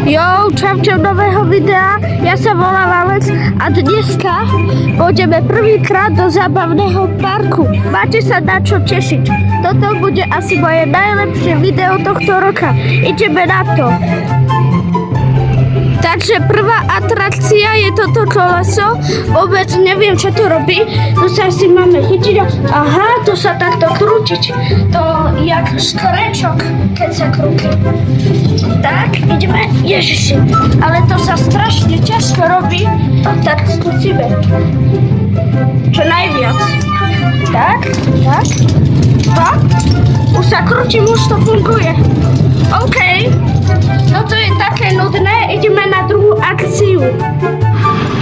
Jo, čau nového videa, ja sa volám Alex a dneska pôjdeme prvýkrát do zábavného parku. Máte sa na čo tešiť. Toto bude asi moje najlepšie video tohto roka. Ideme na to. Takže prvá atrakcia je toto koleso. Vôbec neviem, čo to robí. Tu sa asi máme chytiť. Aha, tu sa takto krútiť. To jak škrečok, keď sa krúti. Tak, ideme. Ježiši, ale to sa strašne ťažko robí. Tak skúsime. Čo najviac. Tak. Už sa krútim, už to funguje. OK. No to je také nudné, ideme na druhú akciu.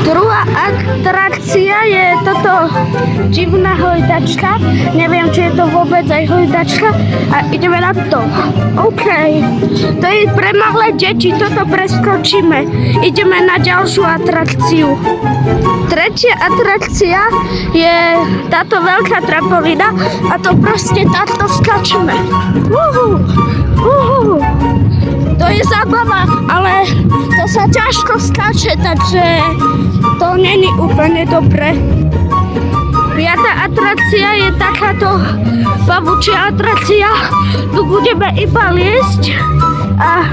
Druhá atrakcia je toto divná hojdačka. Neviem, či je to vôbec aj hojdačka. A ideme na to. OK. To je pre malé deti, toto preskočíme. Ideme na ďalšiu atrakciu. Tretia atrakcia je táto veľká trampolina a to proste takto skačeme. To je zábava, ale to sa ťažko skáče, takže to není úplne dobre. Piatá atrakcia je takáto babučia atrakcia. Tu budeme iba liesť a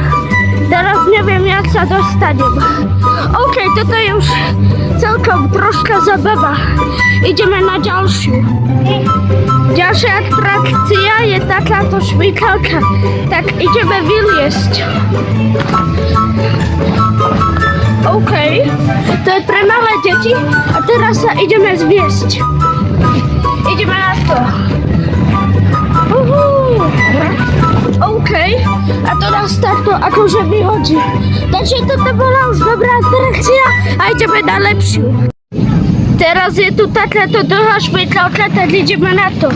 teraz neviem, jak sa dostanem. OK, toto je už celkom troška zabava. Ideme na ďalšiu. Ďalšia atrakcia je takáto šmýkalka. Tak ideme vyliesť. OK, to je pre malé deti a teraz sa ideme zviesť. Ideme na to. OK, a to nás takto akože vyhodí. Takže toto bola už dobrá atrakcia a ideme na lepšiu. Teraz je tu takáto dlhá šmýkalka, tak ideme na to.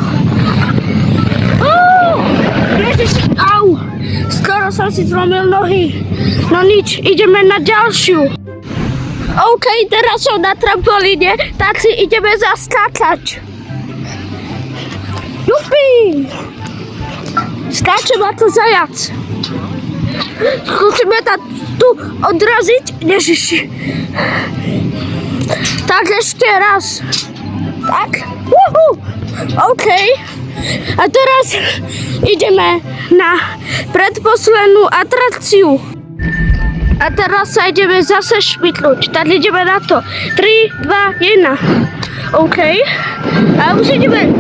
Ježiš, au, skoro som si zlomil nohy. No nič, ideme na ďalšiu. OK, teraz som na trampolíne, tak si ideme zaskákať. Jupi! Skáčem ako zajac. Skúsime tu odraziť. Ježiši. Tak ešte raz. Tak. OK. A teraz ideme na predposlednú atrakciu. A teraz sa ideme zase šmyknúť. Tak ideme na to. 3, 2, 1. OK. A už ideme.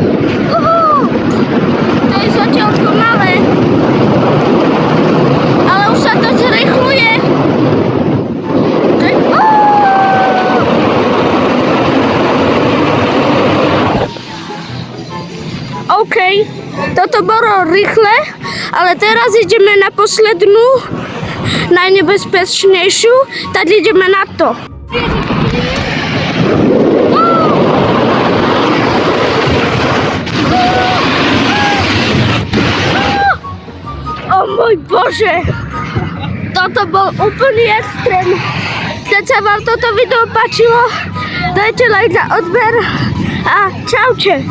To je zatiaľ pomalé. Ale už sa to zrýchluje. OK, toto bolo rýchle, ale teraz ideme na poslednú, najnebezpečnejšiu, tak ideme na to. O môj Bože, toto bol úplný extrém. Keď sa vám toto video páčilo, dajte like a odber a čaute.